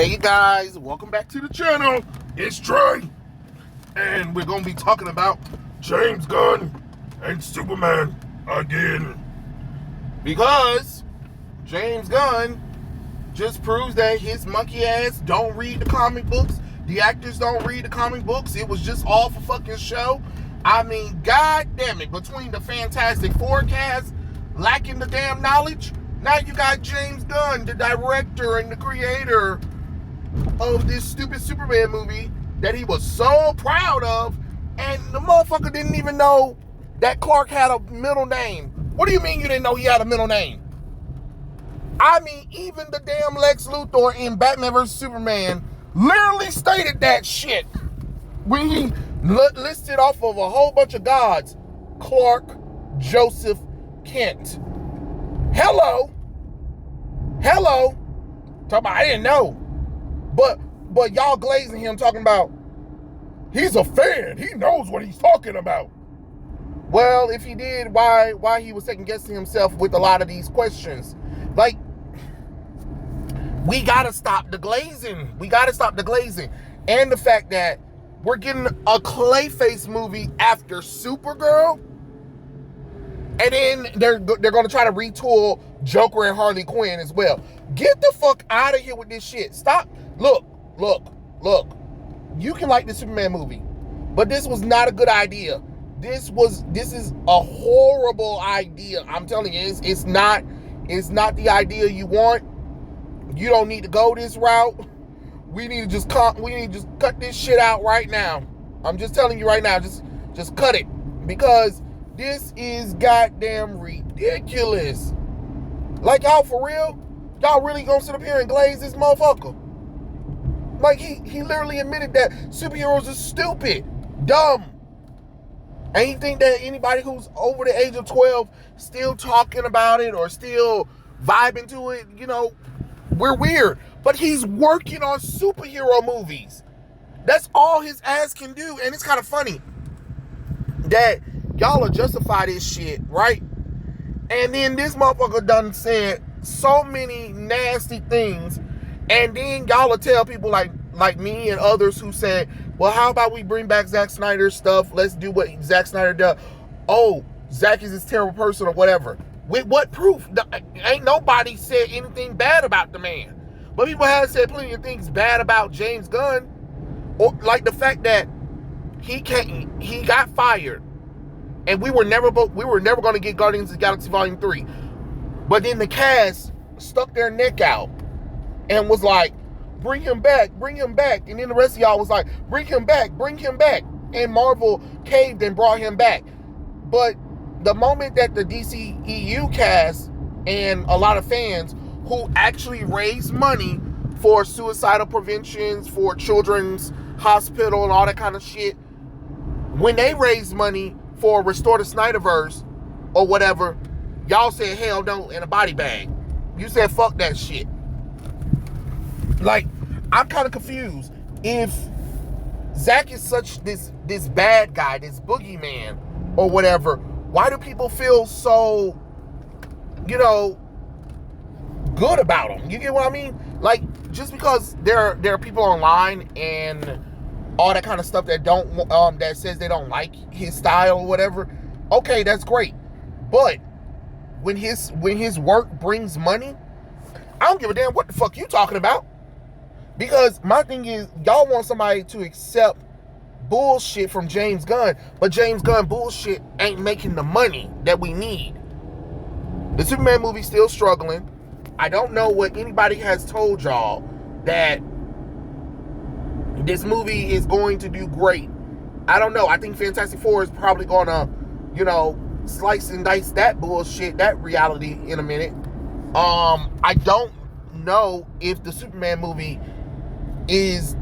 Hey guys, welcome back to the channel. It's Trey, and we're gonna be talking about James Gunn and Superman again, because James Gunn just proves that his monkey ass don't read the comic books. The actors don't read the comic books. It was just all for fucking show. I mean, god damn it, between the Fantastic Four cast lacking the damn knowledge, now you got James Gunn, the director and the creator of this stupid Superman movie that he was so proud of, and the motherfucker didn't even know that Clark had a middle name. What do you mean you didn't know he had a middle name? I mean, even the damn Lex Luthor in Batman vs. Superman literally stated that shit when he listed off of a whole bunch of gods. Clark Joseph Kent. Hello. Talking about, I didn't know. But y'all glazing him talking about he's a fan. He knows what he's talking about. Well, if he did, why he was second guessing himself with a lot of these questions? Like, we gotta stop the glazing. And the fact that we're getting a Clayface movie after Supergirl, and then they're gonna try to retool Joker and Harley Quinn as well. Get the fuck out of here with this shit. Stop. Look. You can like the Superman movie, but this was not a good idea. This is a horrible idea. I'm telling you, it's not the idea you want. You don't need to go this route. We need to just cut this shit out right now. I'm just telling you right now, just cut it, because this is goddamn ridiculous. Like, y'all for real? Y'all really gonna sit up here and glaze this motherfucker? Like, he literally admitted that superheroes are stupid, dumb. And he think that anybody who's over the age of 12 still talking about it or still vibing to it, we're weird. But he's working on superhero movies. That's all his ass can do. And it's kind of funny that y'all will justify this shit, right? And then this motherfucker done said so many nasty things, and then y'all will tell people like me and others who said, well, how about we bring back Zack Snyder's stuff? Let's do what Zack Snyder does. Oh, Zack is this terrible person or whatever. With what proof? Ain't nobody said anything bad about the man. But people have said plenty of things bad about James Gunn, or like the fact that he got fired, and we were never going to get Guardians of the Galaxy Volume 3. But then the cast stuck their neck out and was like, bring him back. And then the rest of y'all was like, bring him back. And Marvel caved and brought him back. But the moment that the DCEU cast and a lot of fans who actually raised money for suicidal preventions, for children's hospital and all that kind of shit, when they raised money for Restore the Snyderverse or whatever, y'all said hell no in a body bag. You said fuck that shit. Like, I'm kind of confused. If Zack is such this bad guy, this boogeyman or whatever, why do people feel so, good about him? You get what I mean? Like, just because there are people online and all that kind of stuff that that says they don't like his style or whatever, okay, that's great. But when his work brings money, I don't give a damn what the fuck you talking about. Because my thing is, y'all want somebody to accept bullshit from James Gunn, but James Gunn bullshit ain't making the money that we need. The Superman movie's still struggling. I don't know what anybody has told y'all that this movie is going to do great. I don't know. I think Fantastic Four is probably gonna, slice and dice that bullshit, that reality in a minute. I don't know if the Superman movie is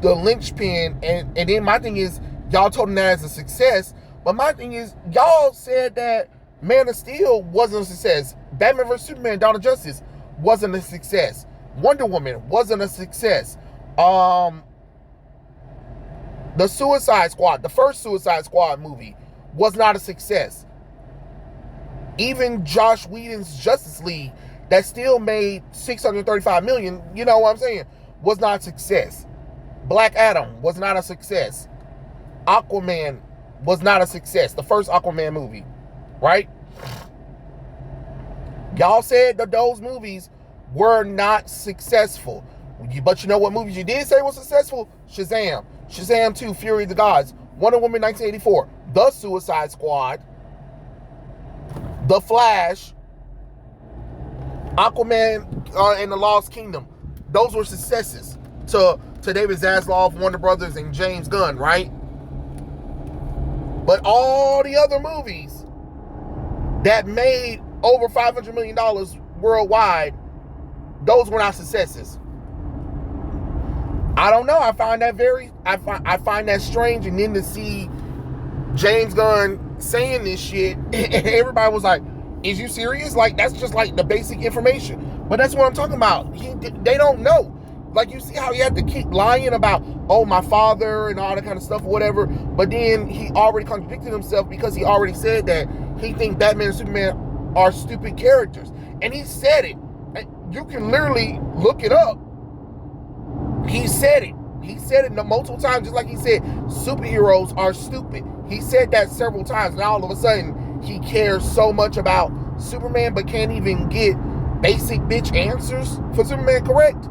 the linchpin, and then my thing is, y'all told him that as a success, but my thing is, y'all said that Man of Steel wasn't a success, Batman vs. Superman, Dawn of Justice wasn't a success, Wonder Woman wasn't a success, the Suicide Squad, the first Suicide Squad movie was not a success. Even Josh Whedon's Justice League, that still made $635 million, you know what I'm saying, was not a success. Black Adam was not a success. Aquaman was not a success. The first Aquaman movie, right? Y'all said that those movies were not successful. But you know what movies you did say were successful? Shazam. Shazam 2, Fury of the Gods. Wonder Woman 1984. The Suicide Squad. The Flash. Aquaman and the Lost Kingdom. Those were successes to David Zaslav, Warner Brothers, and James Gunn, right? But all the other movies that made over $500 million worldwide, those were not successes. I don't know. I find that strange. And then to see James Gunn saying this shit, and everybody was like, is you serious? Like, that's just like the basic information. But that's what I'm talking about. They don't know. Like, you see how he had to keep lying about, oh, my father and all that kind of stuff, whatever. But then he already contradicted himself because he already said that he thinks Batman and Superman are stupid characters. And he said it. You can literally look it up. He said it. He said it multiple times, just like he said superheroes are stupid. He said that several times. Now all of a sudden, he cares so much about Superman, but can't even get basic bitch answers for Superman correct.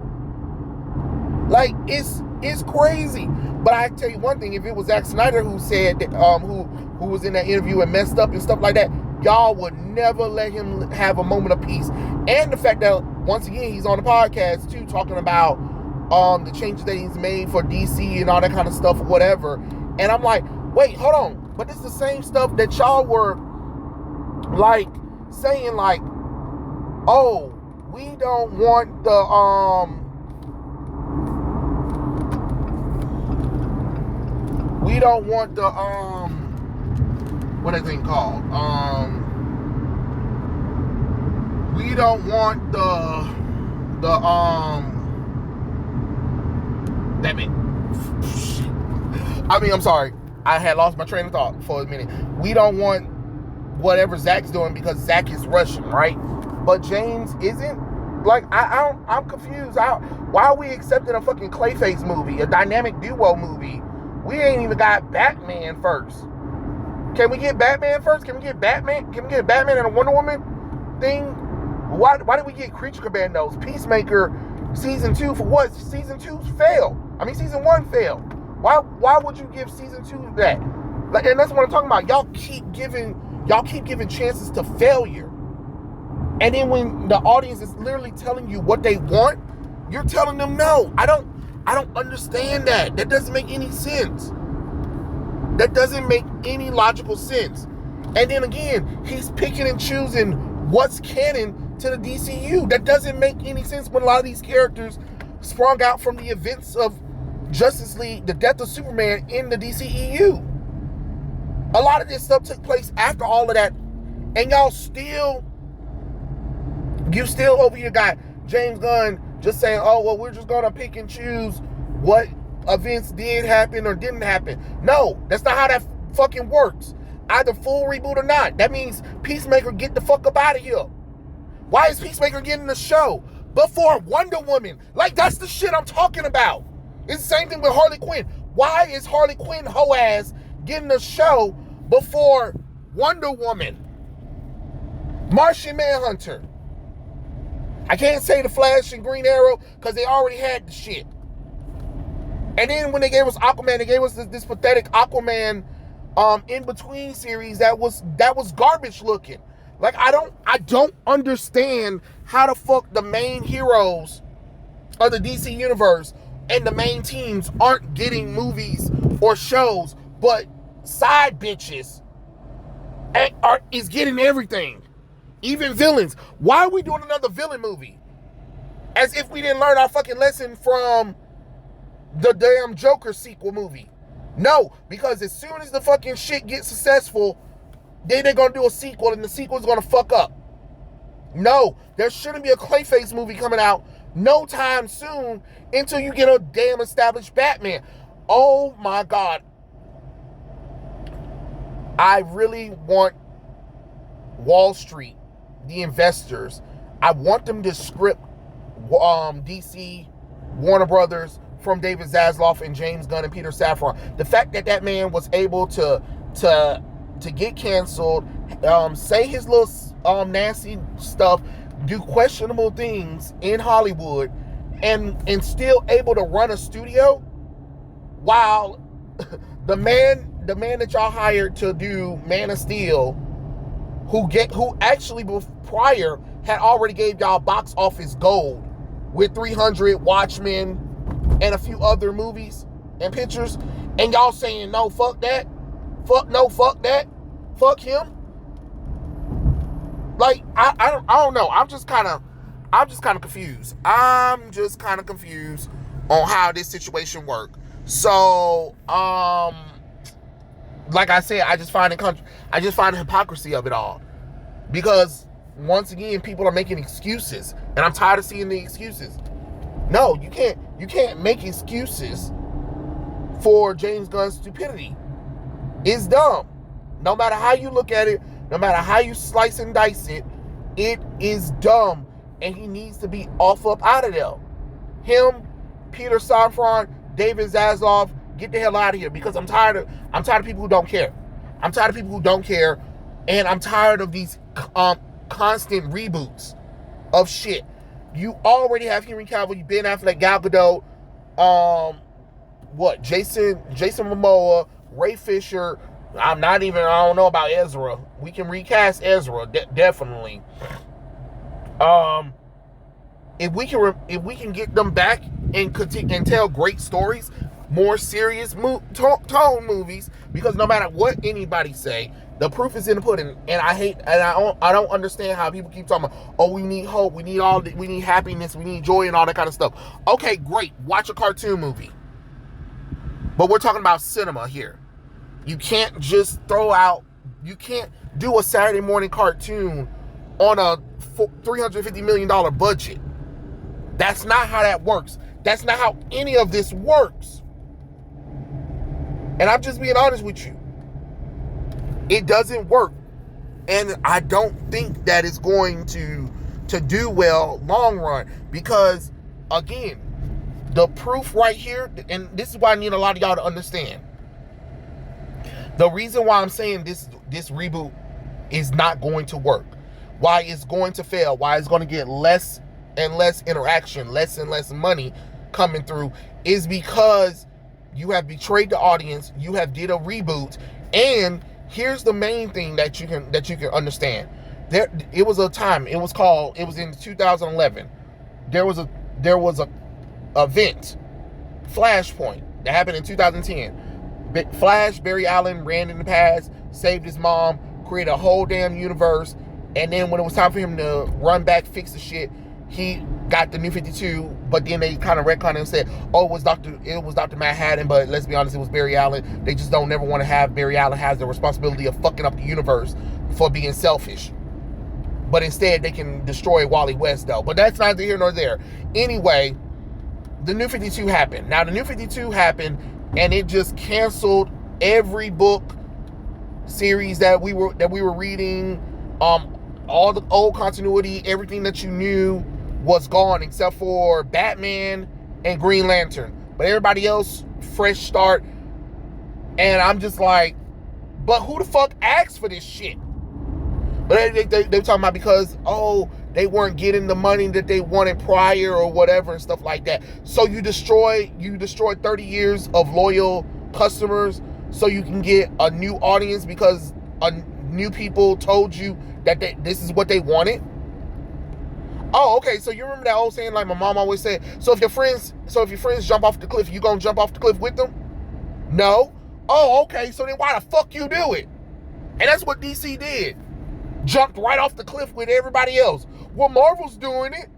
Like, it's crazy. But I tell you one thing, if it was Zack Snyder who said that, who was in that interview and messed up and stuff like that, y'all would never let him have a moment of peace. And the fact that, once again, he's on the podcast too, talking about the changes that he's made for DC and all that kind of stuff or whatever. And I'm like, wait, hold on. But it's the same stuff that y'all were like saying, like, oh, we don't want the what is it called? We don't want damn it. I'm sorry. I had lost my train of thought for a minute. We don't want whatever Zach's doing because Zach is Russian, right? But James isn't. Like, I'm confused. Why are we accepting a fucking Clayface movie, a dynamic duo movie? We ain't even got Batman first. Can we get Batman first? Can we get Batman and a Wonder Woman thing? Why did we get Creature Commandos, Peacemaker, season 2 for what? Season 2 failed. Season 1 failed. Why would you give season 2 that? Like, and that's what I'm talking about. Y'all keep giving chances to failure. And then when the audience is literally telling you what they want, you're telling them no. I don't understand that. That doesn't make any sense. That doesn't make any logical sense. And then again, he's picking and choosing what's canon to the DCU. That doesn't make any sense when a lot of these characters sprung out from the events of Justice League, the death of Superman in the DCEU. A lot of this stuff took place after all of that. And you still over here got James Gunn just saying, oh, well, we're just going to pick and choose what events did happen or didn't happen. No, that's not how that fucking works. Either full reboot or not. That means Peacemaker get the fuck up out of here. Why is Peacemaker getting the show before Wonder Woman? Like, that's the shit I'm talking about. It's the same thing with Harley Quinn. Why is Harley Quinn hoe ass getting the show before Wonder Woman? Martian Manhunter. I can't say the Flash and Green Arrow because they already had the shit. And then when they gave us Aquaman, they gave us this pathetic Aquaman in-between series that was garbage looking. Like, I don't understand how the fuck the main heroes of the DC universe and the main teams aren't getting movies or shows, but side bitches is getting everything. Even villains. Why are we doing another villain movie? As if we didn't learn our fucking lesson from the damn Joker sequel movie. No, because as soon as the fucking shit gets successful, then they're gonna do a sequel and the sequel's gonna fuck up. No, there shouldn't be a Clayface movie coming out no time soon until you get a damn established Batman. Oh my God. I really want Wall Street, the investors, I want them to script DC Warner Brothers, from David Zaslav and James Gunn and Peter Safran. The fact that that man was able to get canceled, say his little nasty stuff, do questionable things in Hollywood, and still able to run a studio, while the man that y'all hired to do Man of Steel, who actually prior had already gave y'all box office gold with 300, Watchmen, and a few other movies and pictures, and y'all saying no, fuck that, fuck that, fuck him. Like, I don't know. I'm just kind of confused. I'm just kind of confused on how this situation worked. So, like I said, I just find the hypocrisy of it all, because once again, people are making excuses, and I'm tired of seeing the excuses. No, you can't make excuses for James Gunn's stupidity. It's dumb. No matter how you look at it, no matter how you slice and dice it, it is dumb, and he needs to be off up out of there. Him, Peter Safran, David Zaslav, get the hell out of here, because I'm tired of people who don't care. I'm tired of people who don't care, and I'm tired of these constant reboots of shit. You already have Henry Cavill, Ben Affleck, Gal Gadot, Jason Momoa, Ray Fisher. I don't know about Ezra. We can recast Ezra, definitely. If we can get them back and continue and tell great stories, more serious tone movies, because no matter what anybody say, the proof is in the pudding. And I don't understand how people keep talking about, oh, we need hope, we need happiness, we need joy, and all that kind of stuff. Okay, great. Watch a cartoon movie. But we're talking about cinema here. You can't just you can't do a Saturday morning cartoon on a $350 million budget. That's not how that works. That's not how any of this works. And I'm just being honest with you. It doesn't work. And I don't think that it's going to do well long run, because, again, the proof right here, and this is why I need a lot of y'all to understand. The reason why I'm saying this reboot is not going to work, why it's going to fail, why it's going to get less and less interaction, less and less money coming through, is because you have betrayed the audience, you have did a reboot, and here's the main thing that you can understand. It was a time, it was in 2011. There was a event, Flashpoint, that happened in 2010. Flash, Barry Allen ran in the past, saved his mom, created a whole damn universe, and then when it was time for him to run back, fix the shit, he got the New 52, but then they kind of retconned and said, oh, it was Dr. Manhattan, but let's be honest, it was Barry Allen. They just don't never want to have Barry Allen has the responsibility of fucking up the universe for being selfish. But instead, they can destroy Wally West, though. But that's neither here nor there. Anyway, the New 52 happened. Now, the New 52 happened, and it just canceled every book series that we were reading. All the old continuity, everything that you knew was gone, except for Batman and Green Lantern. But everybody else, fresh start. And I'm just like, but who the fuck asked for this shit? But they were talking about because, they weren't getting the money that they wanted prior or whatever and stuff like that. So you destroy 30 years of loyal customers so you can get a new audience because new people told you that this is what they wanted. Oh, okay. So you remember that old saying, like my mom always said, so if your friends jump off the cliff, you gonna jump off the cliff with them? No. Oh, okay. So then why the fuck you do it? And that's what DC did. Jumped right off the cliff with everybody else. Well, Marvel's doing it.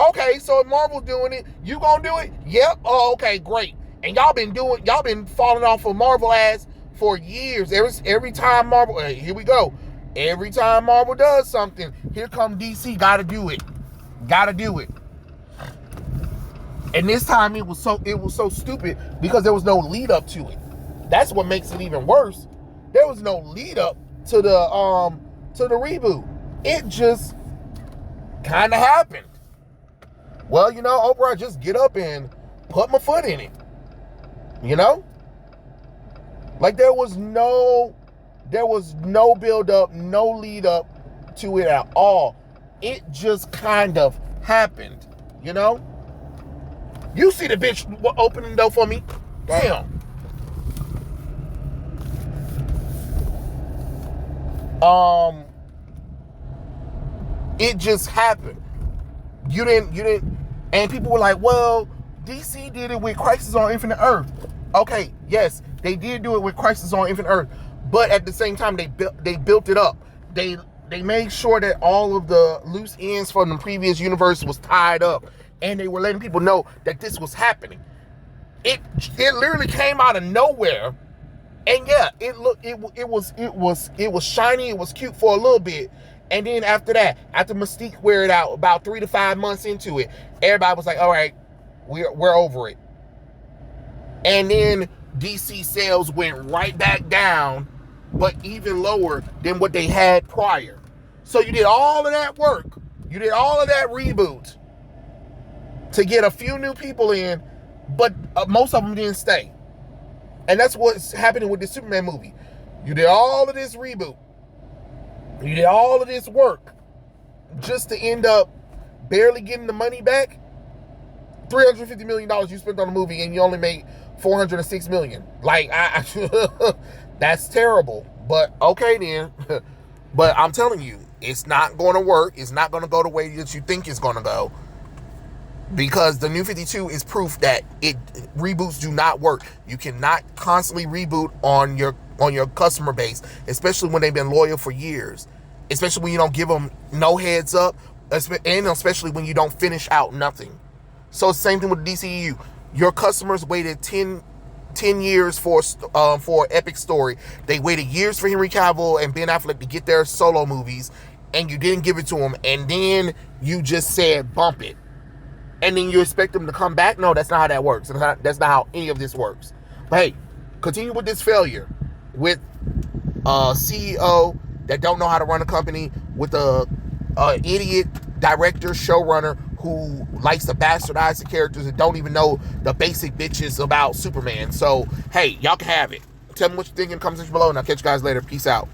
Okay, so if Marvel's doing it, you gonna do it? Yep. Oh, okay, great. And y'all been falling off of Marvel ass for years. Every time Marvel, here we go. Every time Marvel does something, here come DC, gotta do it. And this time it was so stupid because there was no lead up to it. That's what makes it even worse. There was no lead up to the reboot. It just kind of happened. Well, Oprah, just get up and put my foot in it. You know? Like there was no build up, no lead up to it at all. It just kind of happened, you know? You see the bitch opening the door for me? Damn. It just happened. You didn't, and people were like, well, DC did it with Crisis on Infinite Earth. Okay, yes, they did do it with Crisis on Infinite Earth, but at the same time, they built it up. They made sure that all of the loose ends from the previous universe was tied up, and they were letting people know that this was happening. It literally came out of nowhere, and yeah, it was shiny, it was cute for a little bit, and then after that, after Mystique wear it out, about 3 to 5 months into it, everybody was like, all right, we're over it. And then DC sales went right back down, but even lower than what they had prior. So you did all of that work, you did all of that reboot to get a few new people in, but most of them didn't stay. And that's what's happening with the Superman movie. You did all of this reboot, you did all of this work just to end up barely getting the money back. $350 million you spent on the movie and you only made $406 million. Like, that's terrible. But okay then. But I'm telling you, it's not going to work. It's not going to go the way that you think it's going to go. Because the New 52 is proof that reboots do not work. You cannot constantly reboot on your customer base, especially when they've been loyal for years. Especially when you don't give them no heads up, and especially when you don't finish out nothing. So same thing with DCEU. Your customers waited 10 years for Epic Story. They waited years for Henry Cavill and Ben Affleck to get their solo movies, and you didn't give it to them. And then you just said bump it. And then you expect them to come back? No, that's not how that works. That's not how any of this works. But hey, continue with this failure with a CEO that don't know how to run a company, with a idiot director, showrunner who likes to bastardize the characters and don't even know the basic bitches about Superman. So, hey, y'all can have it. Tell me what you think in the comment section below, and I'll catch you guys later. Peace out.